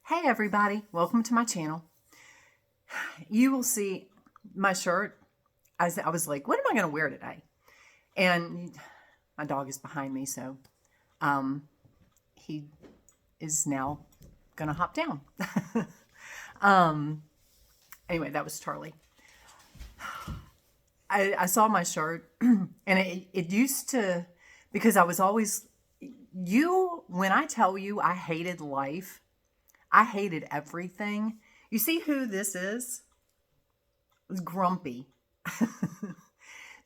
Hey everybody, welcome to my channel. You will see my shirt. I was like, what am I going to wear today? And my dog is behind me, so he is now going to hop down. Anyway, that was Charlie. I saw my shirt, and it used to, because I was always, when I tell you I hated life, I hated everything. You see who this is? It's grumpy.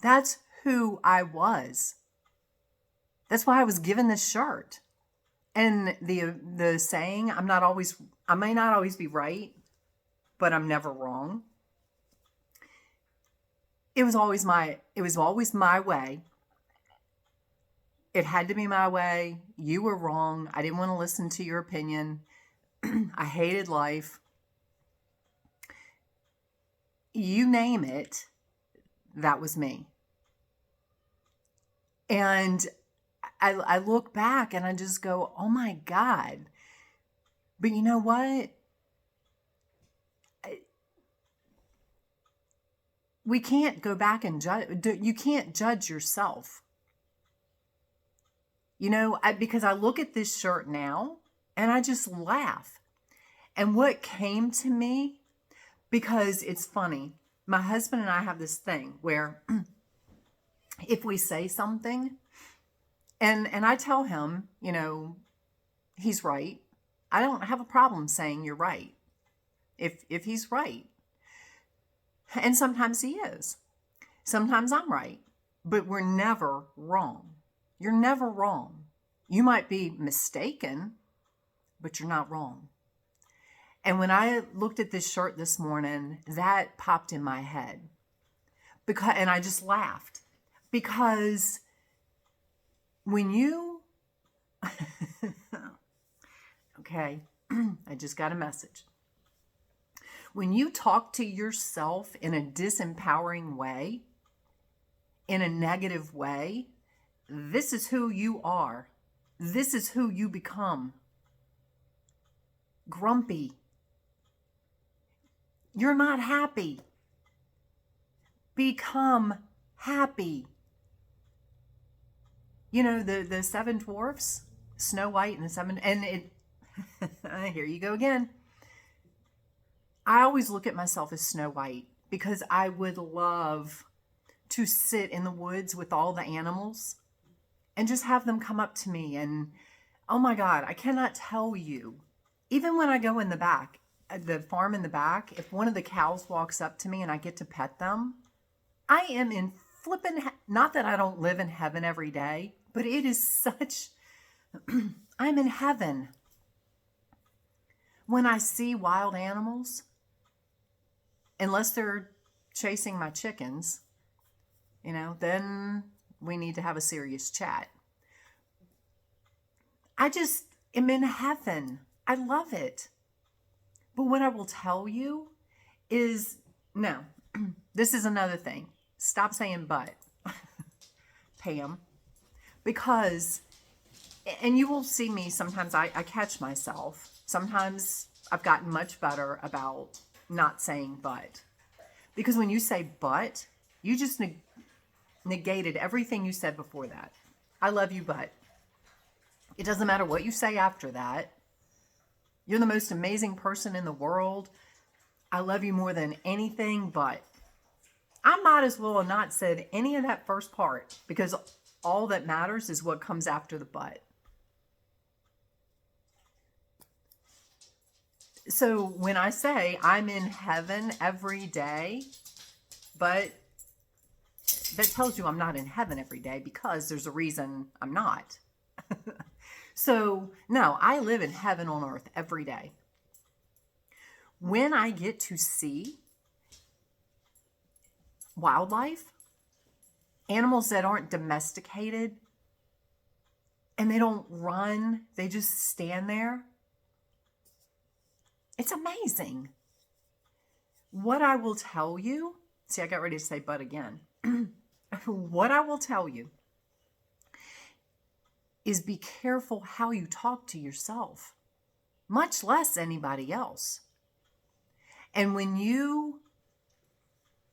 That's who I was. That's why I was given this shirt. And the saying, I may not always be right, but I'm never wrong. It was always my way. It had to be my way. You were wrong. I didn't want to listen to your opinion. I hated life. You name it, that was me. And I look back and I just go, oh my God. But you know what? We can't go back and judge. You can't judge yourself. You know, because I look at this shirt now and I just laugh. And what came to me, because it's funny, my husband and I have this thing where if we say something, and I tell him, you know, he's right. I don't have a problem saying you're right if he's right. And sometimes he is. Sometimes I'm right. But we're never wrong. You're never wrong. You might be mistaken, but you're not wrong. And when I looked at this shirt this morning, that popped in my head. And I just laughed. Because when you... Okay, I just got a message. When you talk to yourself in a disempowering way, in a negative way, this is who you are. This is who you become. Grumpy. You're not happy. Become happy. You know, the seven dwarfs, Snow White and the seven, and it, here you go again. I always look at myself as Snow White because I would love to sit in the woods with all the animals and just have them come up to me. And oh my God, I cannot tell you, even when I go in the back, the farm in the back, if one of the cows walks up to me and I get to pet them, I am in flippin', not that I don't live in heaven every day, but it is such, I'm in heaven. When I see wild animals, unless they're chasing my chickens, you know, then we need to have a serious chat. I just am in heaven. I love it. But what I will tell you is, no, this is another thing. Stop saying but, Pam. Because, and you will see me sometimes, I catch myself. Sometimes I've gotten much better about not saying but. Because when you say but, you just negated everything you said before that. I love you, but. It doesn't matter what you say after that. You're the most amazing person in the world. I love you more than anything, but. I might as well have not said any of that first part, because all that matters is what comes after the but. So when I say I'm in heaven every day, but that tells you I'm not in heaven every day, because there's a reason I'm not. So no, I live in heaven on earth every day. When I get to see wildlife, animals that aren't domesticated, and they don't run, they just stand there, it's amazing. What I will tell you, see, I got ready to say but again. What I will tell you is be careful how you talk to yourself. much less anybody else. And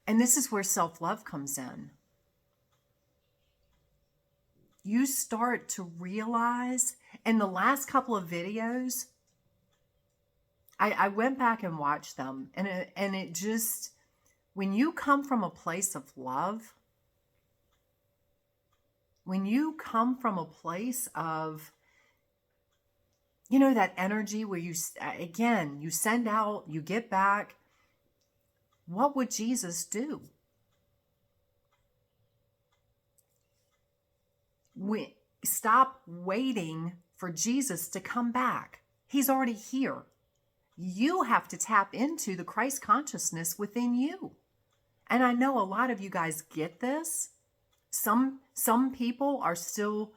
and this is where self-love comes in. You start to realize, in the last couple of videos, I went back and watched them, and it just, when you come from a place of love, when you come from a place of, that energy where you send out, you get back, what would Jesus do? Stop waiting for Jesus to come back. He's already here. You have to tap into the Christ consciousness within you. And I know a lot of you guys get this. Some people are still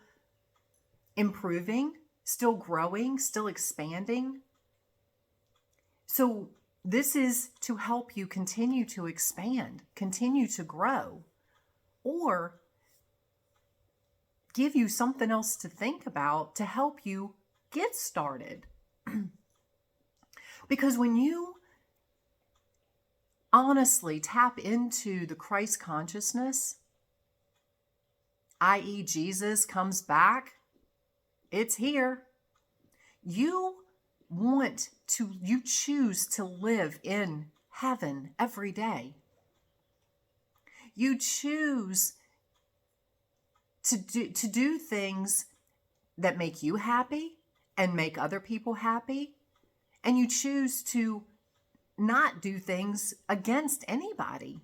improving, still growing, still expanding. So this is to help you continue to expand, continue to grow, or give you something else to think about to help you get started. Because when you honestly tap into the Christ consciousness, i.e. Jesus comes back, it's here. You choose to live in heaven every day. You choose to do things that make you happy and make other people happy. And you choose to not do things against anybody.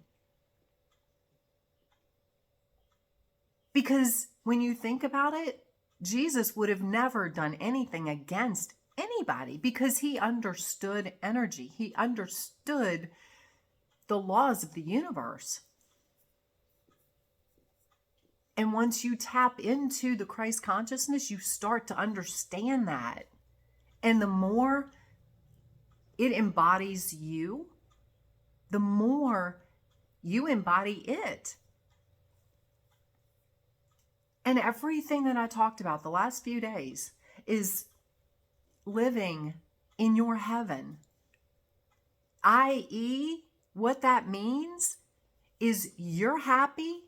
Because when you think about it, Jesus would have never done anything against anybody because he understood energy. He understood the laws of the universe. And once you tap into the Christ consciousness, you start to understand that. And the more it embodies you, the more you embody it. And everything that I talked about the last few days is living in your heaven. i.e., what that means is you're happy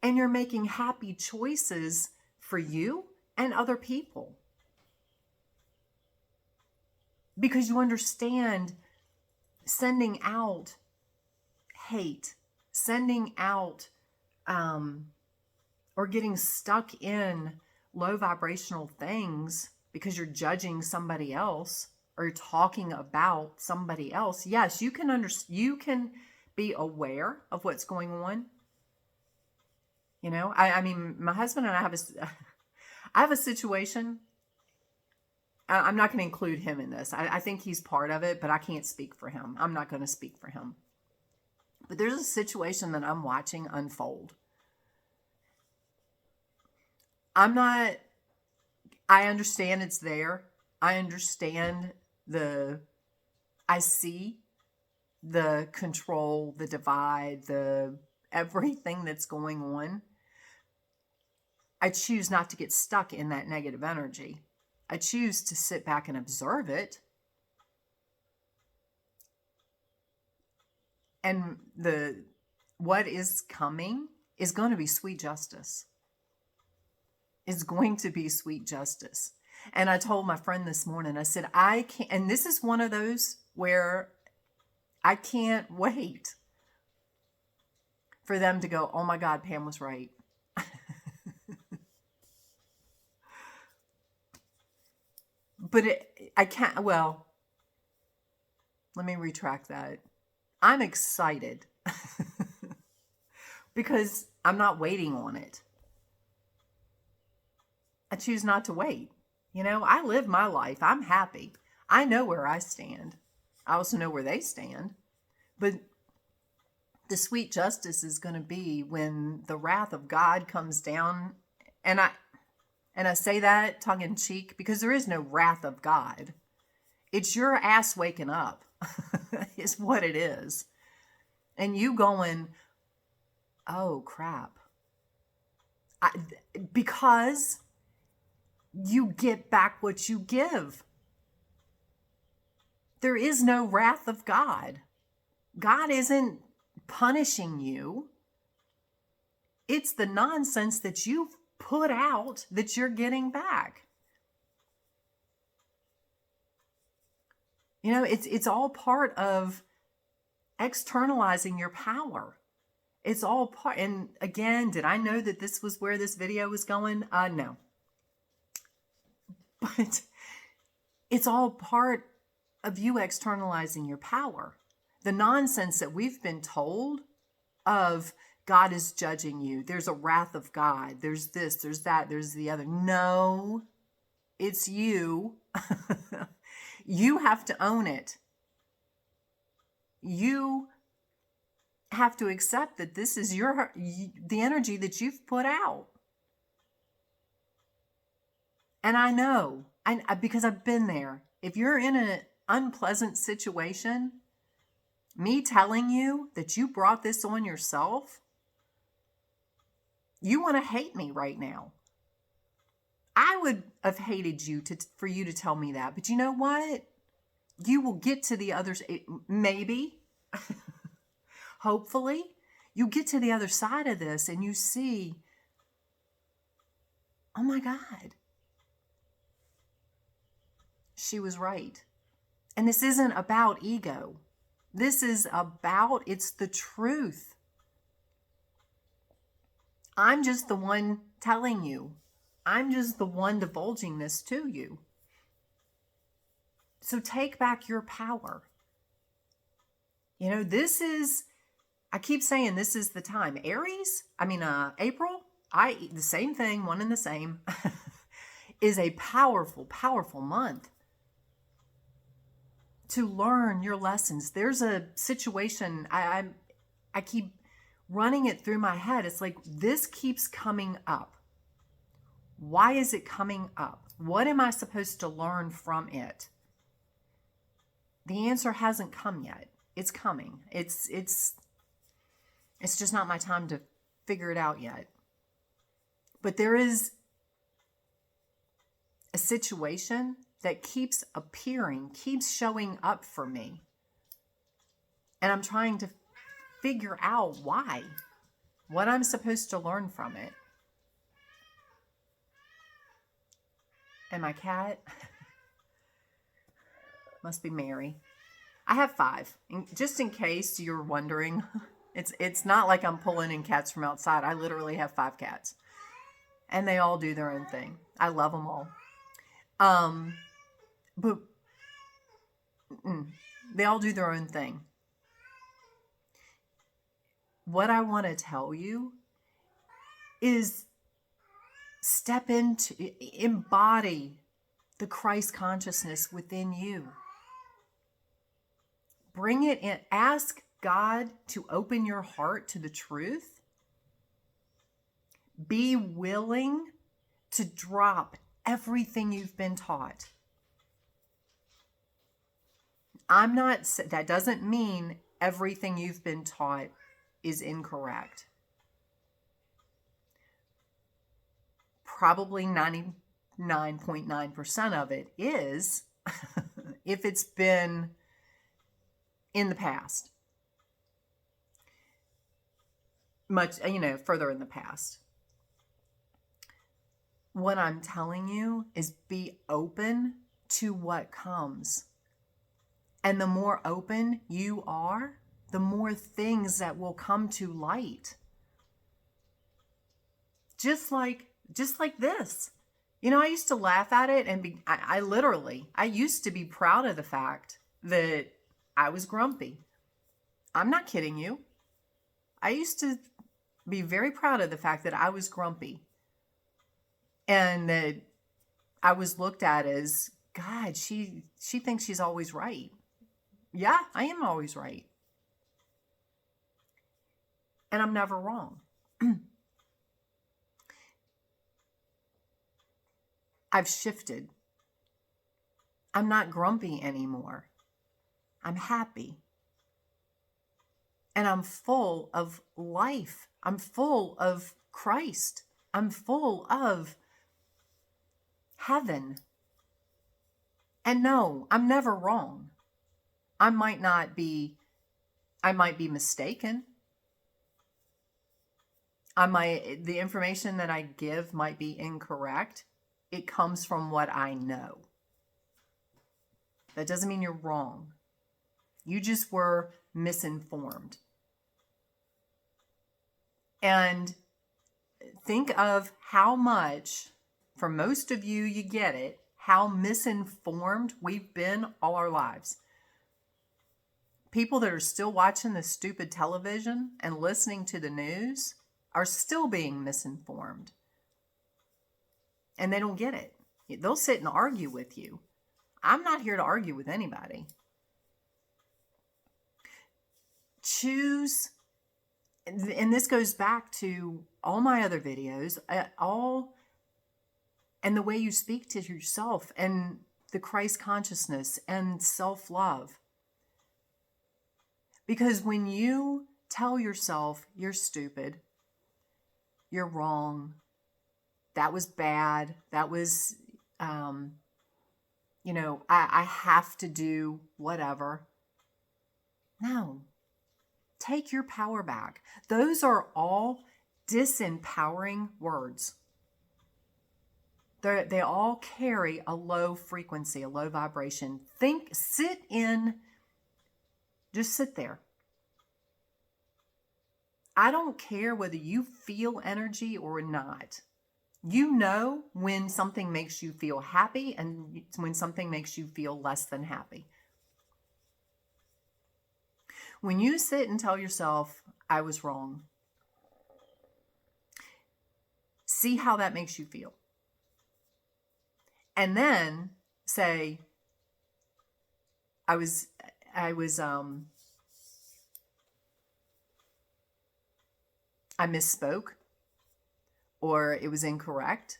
and you're making happy choices for you and other people. Because you understand sending out hate, sending out or getting stuck in low vibrational things because you're judging somebody else or you're talking about somebody else. Yes, you can be aware of what's going on. I mean, my husband and I have a situation. I'm not going to include him in this. I think he's part of it, but I can't speak for him. I'm not going to speak for him. But there's a situation that I'm watching unfold. I understand it's there. I understand I see the control, the divide, everything that's going on. I choose not to get stuck in that negative energy. I choose to sit back and observe it. And what is coming is going to be sweet justice. It's going to be sweet justice. And I told my friend this morning, I said, I can't, and this is one of those where I can't wait for them to go, oh my God, Pam was right. But I can't, well, let me retract that. I'm excited because I'm not waiting on it. I choose not to wait. I live my life. I'm happy. I know where I stand. I also know where they stand. But the sweet justice is going to be when the wrath of God comes down. And I say that tongue in cheek because there is no wrath of God. It's your ass waking up is what it is. And you going, oh crap. Because you get back what you give. There is no wrath of God. God isn't punishing you. It's the nonsense that you've put out that you're getting back. You know, it's all part of externalizing your power. It's all part. And again, did I know that this was where this video was going? No. But it's all part of you externalizing your power. The nonsense that we've been told of God is judging you. There's a wrath of God. There's this, there's that, there's the other. No, it's you. You have to own it. You have to accept that this is the energy that you've put out. And I know, because I've been there. If you're in an unpleasant situation, me telling you that you brought this on yourself, you want to hate me right now. I would have hated you for you to tell me that. But you know what? You will get to the other, maybe, hopefully, you get to the other side of this and you see, oh my God, she was right. And this isn't about ego. This is about, it's the truth. I'm just the one telling you. I'm just the one divulging this to you. So take back your power. You know, I keep saying this is the time. April, the same thing, one and the same, is a powerful, powerful month to learn your lessons. There's a situation, I keep running it through my head. It's like, this keeps coming up. Why is it coming up? What am I supposed to learn from it? The answer hasn't come yet. It's coming. It's just not my time to figure it out yet. But there is a situation that keeps appearing, keeps showing up for me. And I'm trying to figure out why, what I'm supposed to learn from it. And my cat must be Mary. I have 5. And just in case you're wondering, it's not like I'm pulling in cats from outside. I literally have 5 cats. And they all do their own thing. I love them all. But they all do their own thing. What I want to tell you is embody the Christ consciousness within you. Bring it in. Ask God to open your heart to the truth. Be willing to drop everything you've been taught. That doesn't mean everything you've been taught is incorrect. Probably 99.9% of it is, if it's been in the past. Much, further in the past. What I'm telling you is be open to what comes. And the more open you are, the more things that will come to light. Just like this. I used to laugh at it and I used to be proud of the fact that I was grumpy. I'm not kidding you. I used to be very proud of the fact that I was grumpy. And that I was looked at as, God, she thinks she's always right. Yeah, I am always right. And I'm never wrong. I've shifted. I'm not grumpy anymore. I'm happy. And I'm full of life. I'm full of Christ. I'm full of heaven. And no, I'm never wrong. I might be mistaken. The information that I give might be incorrect. It comes from what I know. That doesn't mean you're wrong. You just were misinformed. And think of how much, for most of you, you get it, how misinformed we've been all our lives. People that are still watching the stupid television and listening to the news are still being misinformed. And they don't get it. They'll sit and argue with you. I'm not here to argue with anybody. Choose, and this goes back to all my other videos, and the way you speak to yourself and the Christ consciousness and self-love. Because when you tell yourself you're stupid, you're wrong, that was bad, that was, I have to do whatever. No. Take your power back. Those are all disempowering words. They all carry a low frequency, a low vibration. Just sit there. I don't care whether you feel energy or not. You know when something makes you feel happy and when something makes you feel less than happy. When you sit and tell yourself, I was wrong, see how that makes you feel. And then say, I misspoke, or it was incorrect.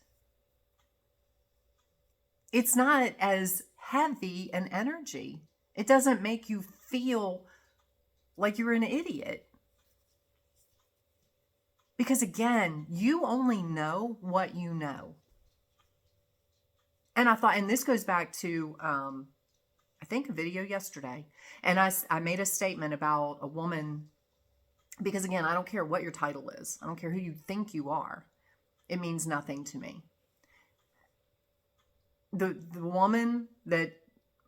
It's not as heavy an energy. It doesn't make you feel like you're an idiot. Because again, you only know what you know. And I thought, and this goes back to, I think a video yesterday. And I made a statement about a woman, because again, I don't care what your title is. I don't care who you think you are. It means nothing to me. The woman that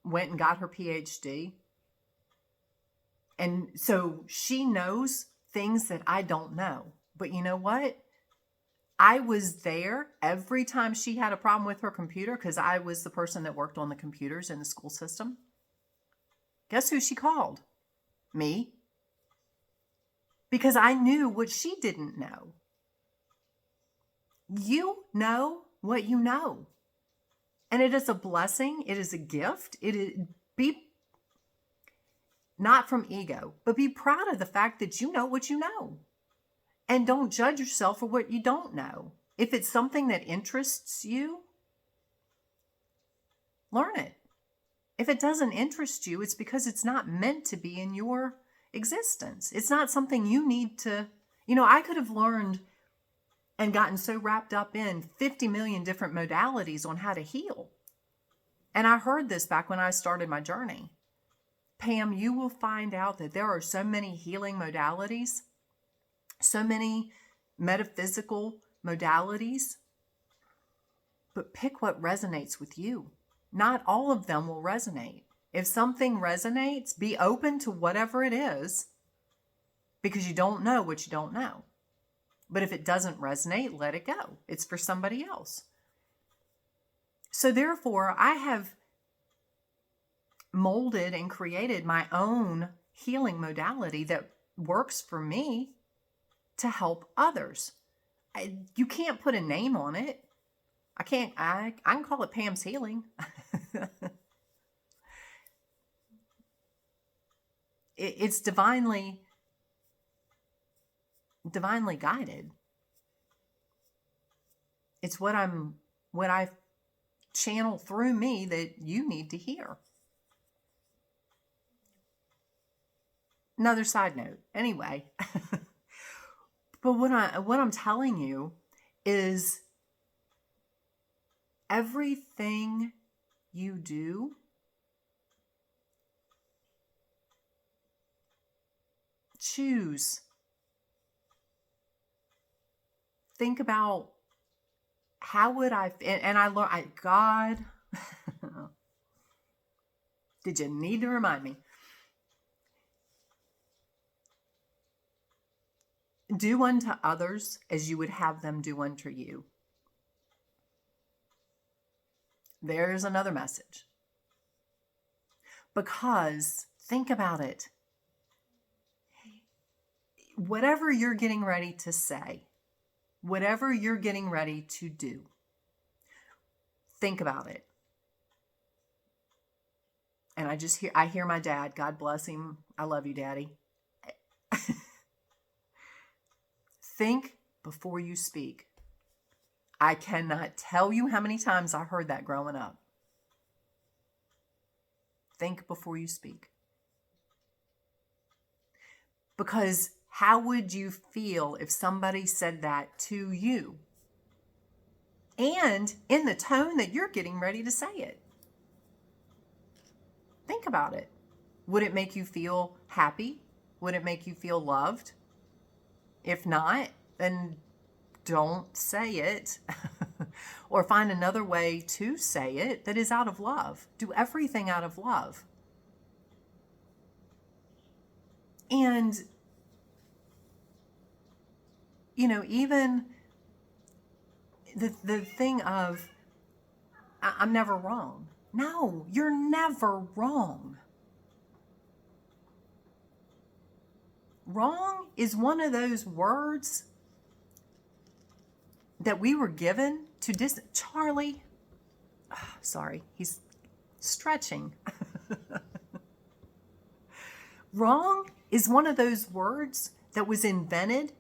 went and got her PhD, and so she knows things that I don't know. But you know what? I was there every time she had a problem with her computer, because I was the person that worked on the computers in the school system. Guess who she called? Me. Because I knew what she didn't know. You know what you know. And it is a blessing. It is a gift. Be not from ego, but be proud of the fact that you know what you know. And don't judge yourself for what you don't know. If it's something that interests you, learn it. If it doesn't interest you, it's because it's not meant to be in your existence. It's not something you need to, I could have learned and gotten so wrapped up in 50 million different modalities on how to heal. And I heard this back when I started my journey. Pam, you will find out that there are so many healing modalities, so many metaphysical modalities, but pick what resonates with you. Not all of them will resonate. If something resonates, be open to whatever it is, because you don't know what you don't know. But if it doesn't resonate, let it go. It's for somebody else. So therefore, I have molded and created my own healing modality that works for me to help others. You can't put a name on it. I can call it Pam's Healing. It's divinely guided. It's what I channel through me that you need to hear. Another side note. Anyway, but what I'm telling you is everything you do choose. Think about how would I, and I learned, God, did you need to remind me? Do unto others as you would have them do unto you. There's another message. Because think about it. Whatever you're getting ready to say, whatever you're getting ready to do, think about it. And I hear my dad, God bless him. I love you, Daddy. Think before you speak. I cannot tell you how many times I heard that growing up. Think before you speak. Because how would you feel if somebody said that to you? And in the tone that you're getting ready to say it. Think about it. Would it make you feel happy? Would it make you feel loved? If not, then don't say it. Or find another way to say it that is out of love. Do everything out of love. And, even the thing of, I'm never wrong. No, you're never wrong. Wrong is one of those words that we were given to Charlie, sorry, he's stretching. Wrong is one of those words that was invented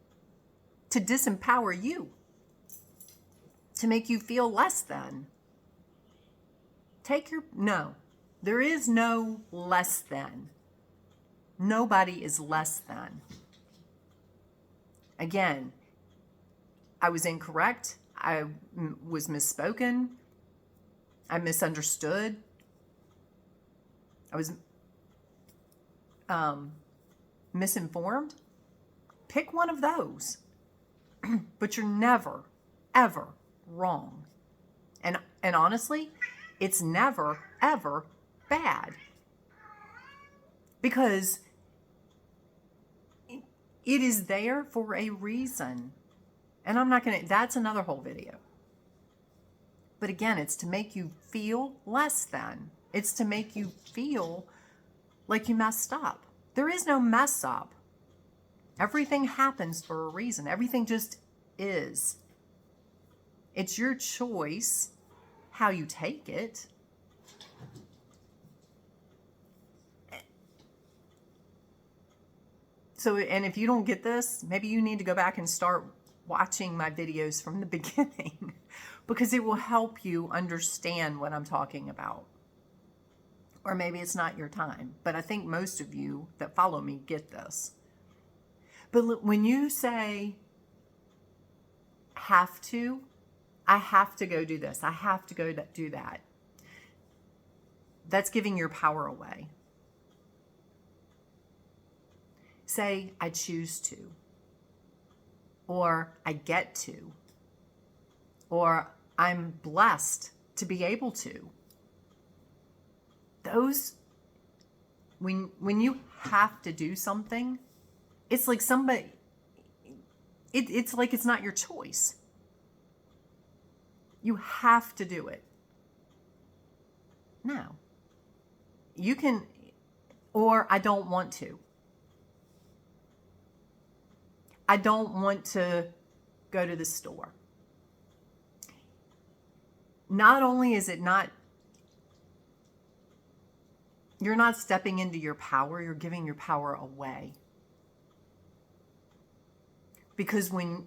to disempower you, to make you feel less than. No, there is no less than. Nobody is less than. Again, I was incorrect. I was misspoken. I misunderstood. I was misinformed. Pick one of those. But you're never, ever wrong. And honestly, it's never, ever bad. Because it is there for a reason. And that's another whole video. But again, it's to make you feel less than. It's to make you feel like you messed up. There is no mess up. Everything happens for a reason. Everything just is. It's your choice how you take it. So, and if you don't get this, maybe you need to go back and start watching my videos from the beginning, because it will help you understand what I'm talking about. Or maybe it's not your time, but I think most of you that follow me get this. But when you say, have to, I have to go do this, I have to go do that, that's giving your power away. Say, I choose to, or I get to, or I'm blessed to be able to. Those, when you have to do something, it's like it's like it's not your choice. You have to do it. No. You can, or I don't want to. I don't want to go to the store. Not only is it not, you're not stepping into your power, you're giving your power away. Because when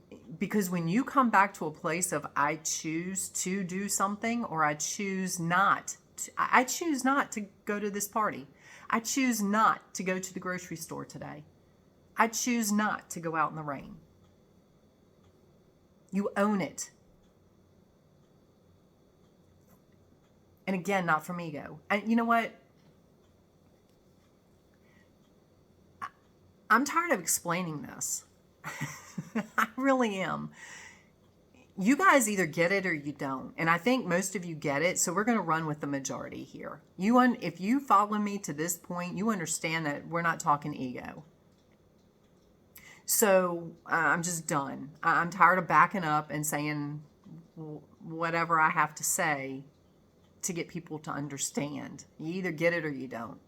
you come back to a place of I choose to do something, or I choose not to go to this party. I choose not to go to the grocery store today. I choose not to go out in the rain. You own it. And again, not from ego. And you know what? I'm tired of explaining this. I really am. You guys either get it or you don't. And I think most of you get it. So we're going to run with the majority here. If you follow me to this point, you understand that we're not talking ego. So I'm just done. I'm tired of backing up and saying whatever I have to say to get people to understand. You either get it or you don't.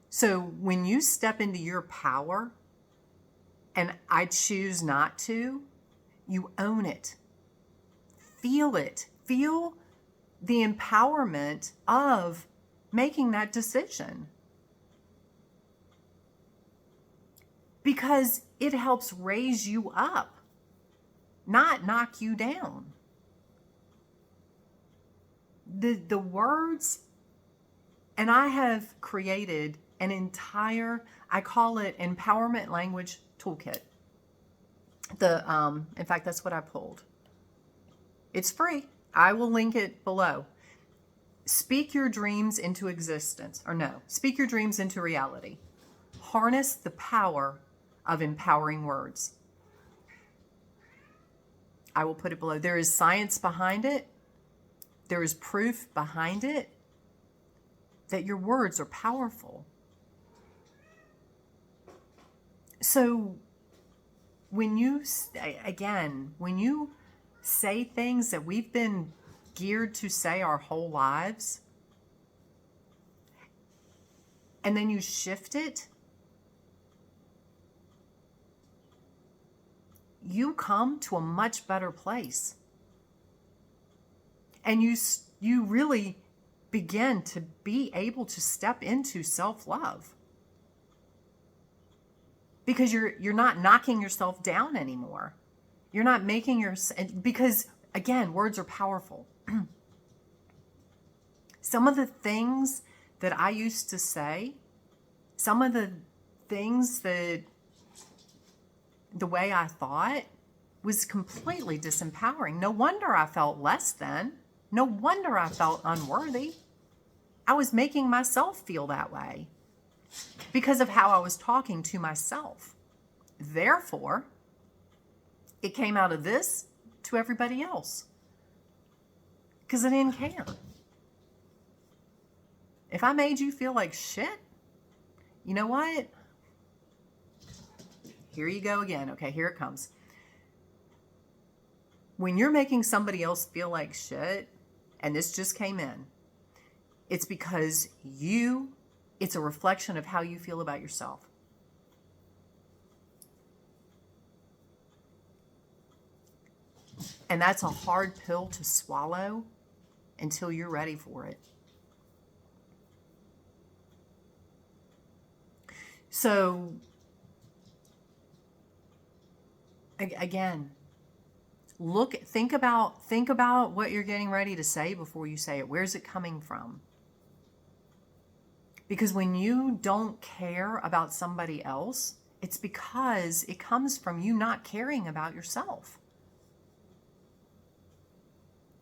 So when you step into your power, and I choose not to, you own it. Feel it. Feel the empowerment of making that decision. Because it helps raise you up, not knock you down. The words, and I have created an entire, I call it empowerment language toolkit. In fact, that's what I pulled. It's free. I will link it below. Speak your dreams into existence, or no, speak your dreams into reality. Harness the power of empowering words. I will put it below. There is science behind it. There is proof behind it that your words are powerful. So when you say things that we've been geared to say our whole lives, and then you shift it, you come to a much better place. And you really begin to be able to step into self-love. Because you're not knocking yourself down anymore. You're not making because again, words are powerful. Some of the things that I used to say, some of the things that the way I thought was completely disempowering. No wonder I felt less than. No wonder I felt unworthy. I was making myself feel that way because of how I was talking to myself. Therefore, it came out of this to everybody else because I didn't care. If I made you feel like shit, you know what? Here you go again. Okay, here it comes. When you're making somebody else feel like shit, and this just came in, it's because it's a reflection of how you feel about yourself. And that's a hard pill to swallow until you're ready for it. So, again, think about what you're getting ready to say before you say it. Where's it coming from? Because when you don't care about somebody else, it's because it comes from you not caring about yourself.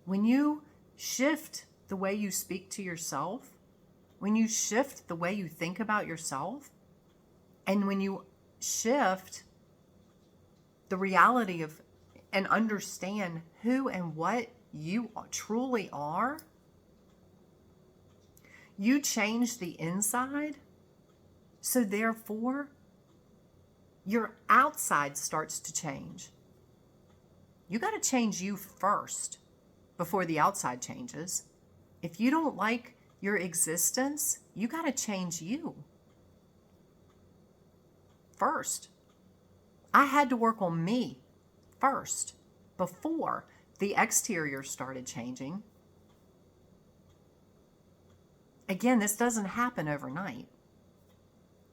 When you shift the way you speak to yourself, when you shift the way you think about yourself, and when you shift the reality of and understand who and what you truly are, you change the inside. So therefore, your outside starts to change. You got to change you first before the outside changes. If you don't like your existence, you got to change you first. I had to work on me first before the exterior started changing. Again, this doesn't happen overnight.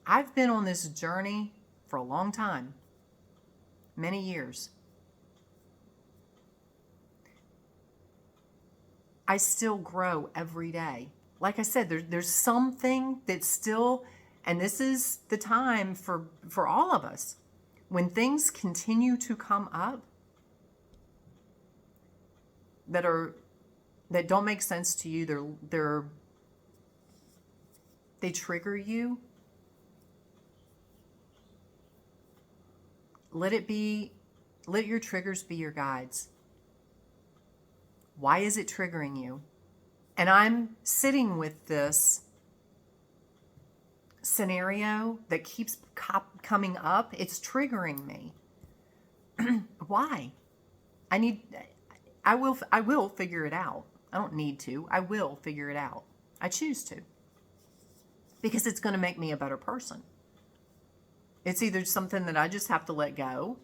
I've been on this journey for a long time, many years. I still grow every day. Like I said, there's something that's still, and this is the time for all of us, when things continue to come up that don't make sense to you, they trigger you. let your triggers be your guides. Why is it triggering you? And I'm sitting with this scenario that keeps coming up. It's triggering me. Why? I will figure it out. I don't need to. I will figure it out. I choose to. Because it's going to make me a better person. It's either something that I just have to let go,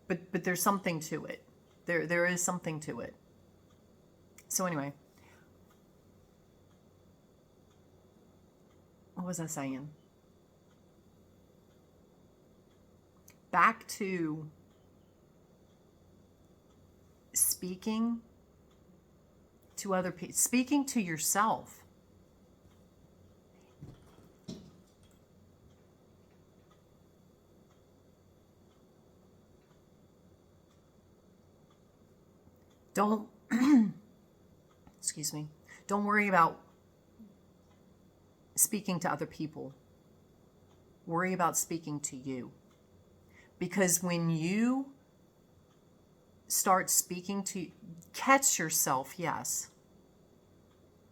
but there's something to it. There is something to it. So anyway, what was I saying? Back to speaking to other people, speaking to yourself. Don't, excuse me, don't worry about speaking to other people. Worry about speaking to you. Because when you start speaking to, catch yourself, yes.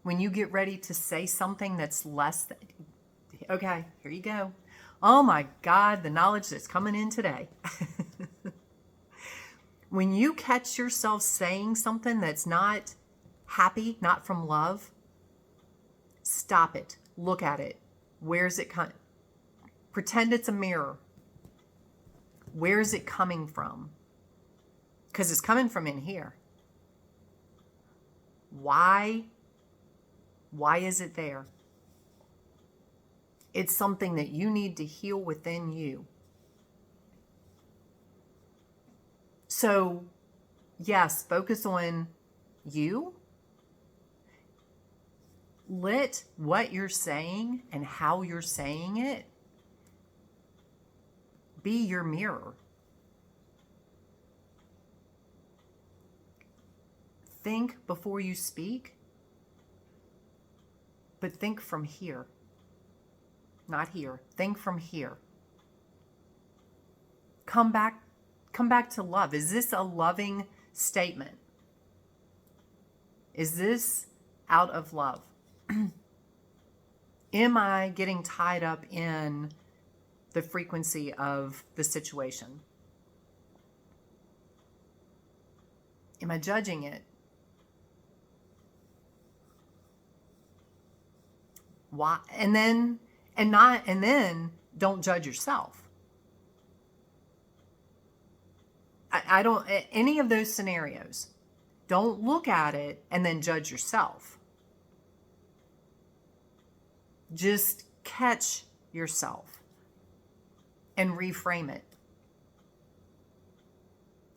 When you get ready to say something that's less than, okay, here you go. Oh my God, the knowledge that's coming in today. When you catch yourself saying something that's not happy, not from love, stop it. Look at it. Where's it coming? Pretend it's a mirror. Where's it coming from? Because it's coming from in here. Why? Why is it there? It's something that you need to heal within you. So, yes, focus on you. Let what you're saying and how you're saying it be your mirror. Think before you speak, but think from here. Not here. Think from here. Come back to love. Is this a loving statement? Is this out of love? Am I getting tied up in the frequency of the situation? Am I judging it? Why? And then don't judge yourself. I don't, any of those scenarios, don't look at it and then judge yourself. Just catch yourself and reframe it.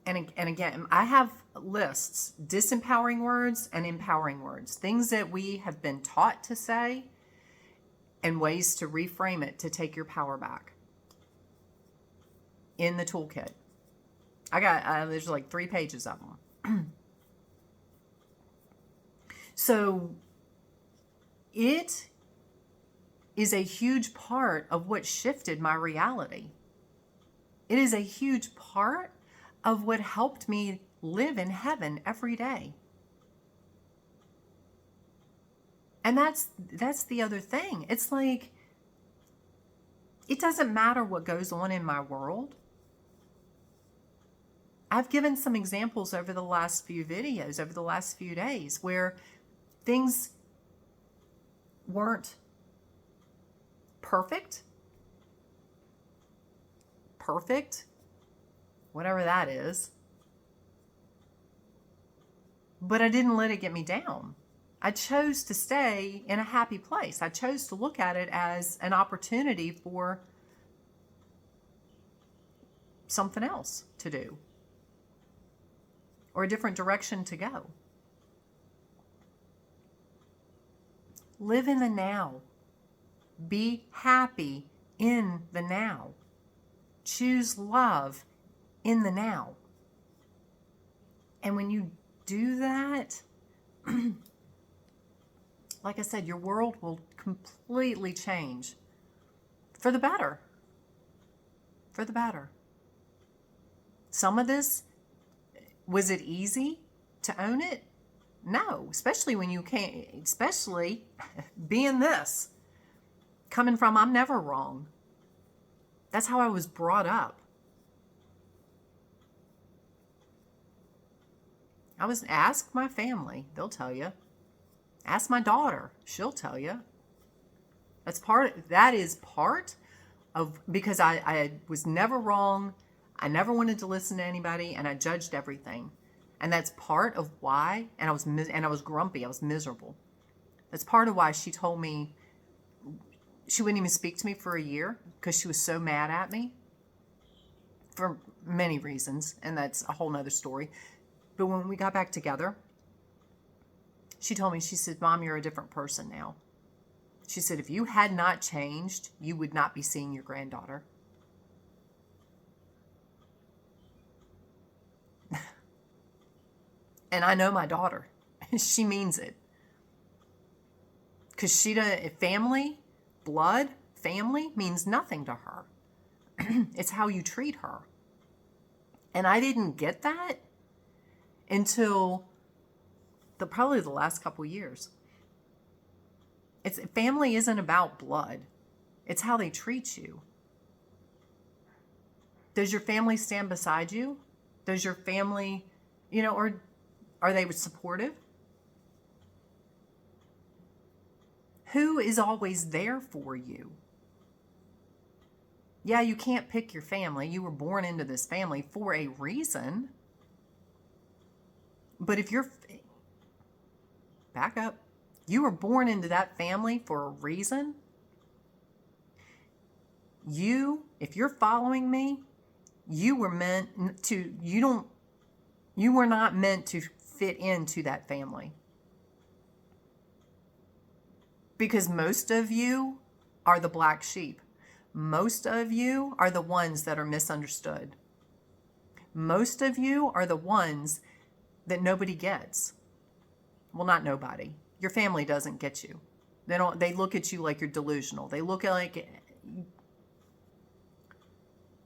And again, I have lists, disempowering words and empowering words, things that we have been taught to say and ways to reframe it to take your power back in the toolkit. There's like 3 pages of them. So it is a huge part of what shifted my reality. It is a huge part of what helped me live in heaven every day. And that's the other thing. It's like, it doesn't matter what goes on in my world. I've given some examples over the last few videos, over the last few days, where things weren't perfect, whatever that is. But I didn't let it get me down. I chose to stay in a happy place. I chose to look at it as an opportunity for something else to do or a different direction to go. Live in the now. Be happy in the now. Choose love in the now. And when you do that, like I said, your world will completely change for the better. for the better. Some of this, was it easy to own it? No, especially when you can't, especially being this, coming from I'm never wrong. That's how I was brought up. Ask my family, they'll tell you. Ask my daughter, she'll tell you. That is part of, because I was never wrong. I never wanted to listen to anybody, and I judged everything. And that's part of why, and I was grumpy, I was miserable. That's part of why she told me she wouldn't even speak to me for a year, because she was so mad at me for many reasons, and that's a whole nother story. But when we got back together, she told me, she said, Mom, you're a different person now. She said, if you had not changed, you would not be seeing your granddaughter. And I know my daughter. She means it. Because family, blood, family means nothing to her. It's how you treat her. And I didn't get that until probably the last couple years. Family isn't about blood. It's how they treat you. Does your family stand beside you? Does your family, or are they supportive? Who is always there for you? Yeah, you can't pick your family. You were born into this family for a reason. But if you're, back up, you were born into that family for a reason. If you're following me, you were not meant to fit into that family. Because most of you are the black sheep. Most of you are the ones that are misunderstood. Most of you are the ones that nobody gets. Well, not nobody. Your family doesn't get you. They look at you like you're delusional. They look like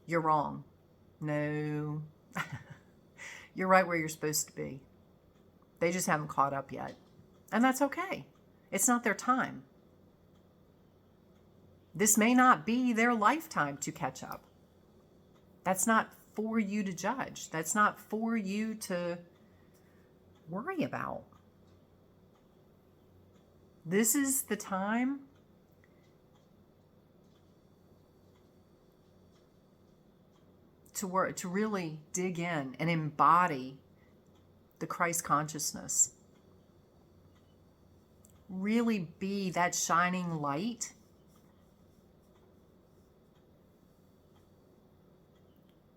you're wrong. No. You're right where you're supposed to be. They just haven't caught up yet. And that's okay. It's not their time. This may not be their lifetime to catch up. That's not for you to judge. That's not for you to worry about. This is the time to really dig in and embody the Christ consciousness. Really be that shining light.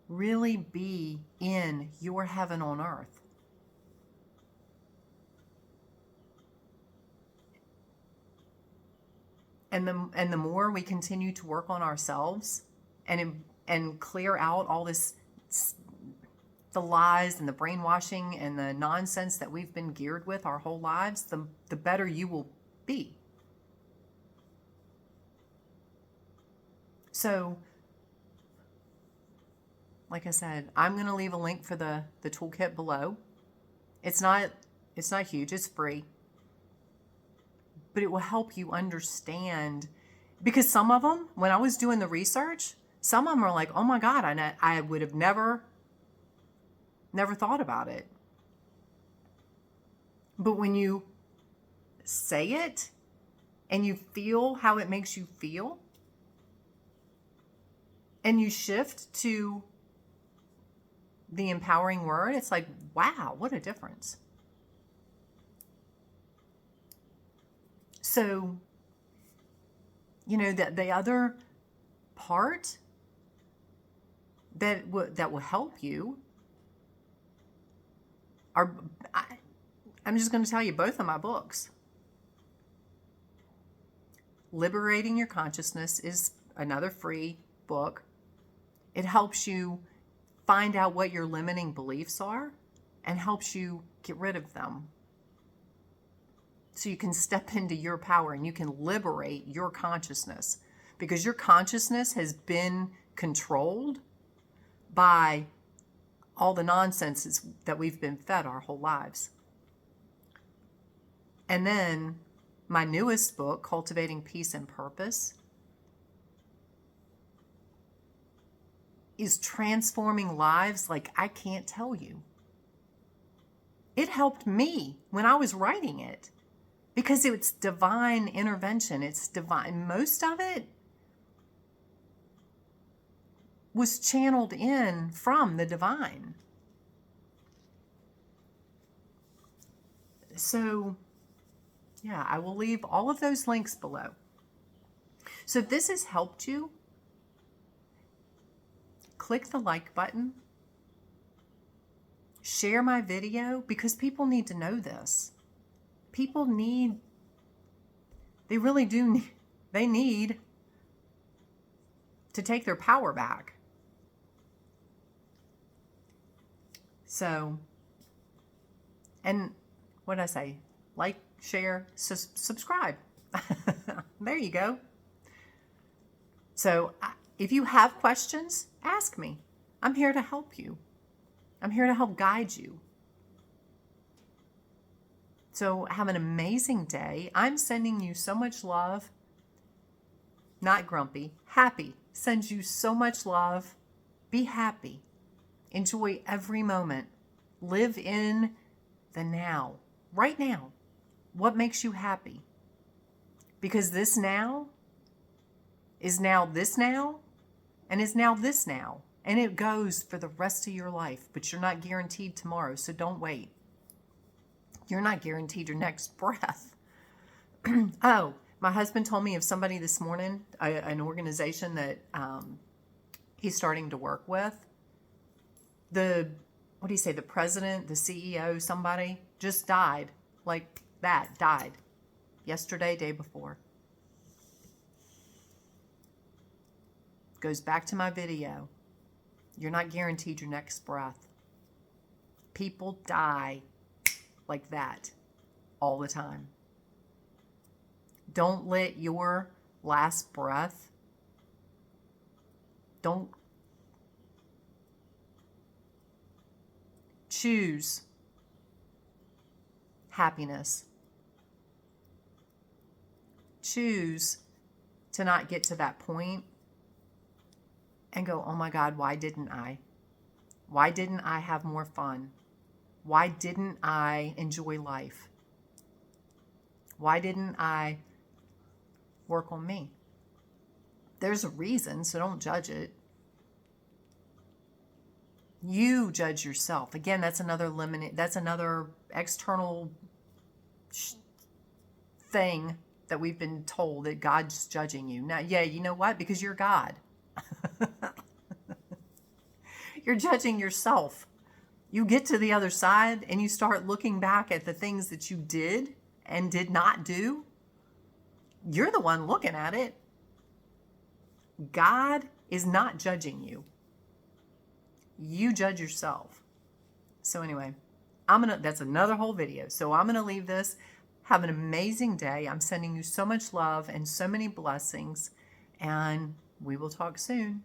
Really be in your heaven on earth. And the more we continue to work on ourselves and clear out all this, the lies and the brainwashing and the nonsense that we've been geared with our whole lives, the better you will be. So, like I said, I'm going to leave a link for the toolkit below. It's not huge, it's free. But it will help you understand, because some of them, when I was doing the research, some of them are like, oh my God, I would have never thought about it. But when you say it and you feel how it makes you feel, and you shift to the empowering word, it's like, wow, what a difference. So, that the other part that will help you I'm just going to tell you both of my books. Liberating Your Consciousness is another free book. It helps you find out what your limiting beliefs are and helps you get rid of them. So you can step into your power and you can liberate your consciousness, because your consciousness has been controlled by all the nonsense that we've been fed our whole lives. And then my newest book, Cultivating Peace and Purpose, is transforming lives like I can't tell you. It helped me when I was writing it because it's divine intervention. It's divine. Most of it was channeled in from the divine. So, yeah, I will leave all of those links below. So if this has helped you, click the like button. Share my video because people need to know this. People need, they really do, they need to take their power back. So, and what did I say? Like, share, subscribe. There you go. So if you have questions, ask me. I'm here to help you. I'm here to help guide you. So have an amazing day. I'm sending you so much love. Not grumpy, happy. Send you so much love. Be happy. Enjoy every moment. Live in the now, right now. What makes you happy? Because this now is now this now and is now this now. And it goes for the rest of your life, but you're not guaranteed tomorrow, so don't wait. You're not guaranteed your next breath. Oh, my husband told me of somebody this morning, an organization that he's starting to work with. The president, the CEO, somebody just died like that, died yesterday, day before. Goes back to my video. You're not guaranteed your next breath. People die like that all the time. Don't let your last breath, don't choose happiness. Choose to not get to that point and go, oh my God, why didn't I? Why didn't I have more fun? Why didn't I enjoy life? Why didn't I work on me? There's a reason, so don't judge it. You judge yourself. Again, that's another external thing that we've been told that God's judging you. Now, yeah, you know what? Because you're God. You're judging yourself. You get to the other side and you start looking back at the things that you did and did not do. You're the one looking at it. God is not judging you. You judge yourself. So anyway, that's another whole video. So I'm going to leave this. Have an amazing day. I'm sending you so much love and so many blessings, and we will talk soon.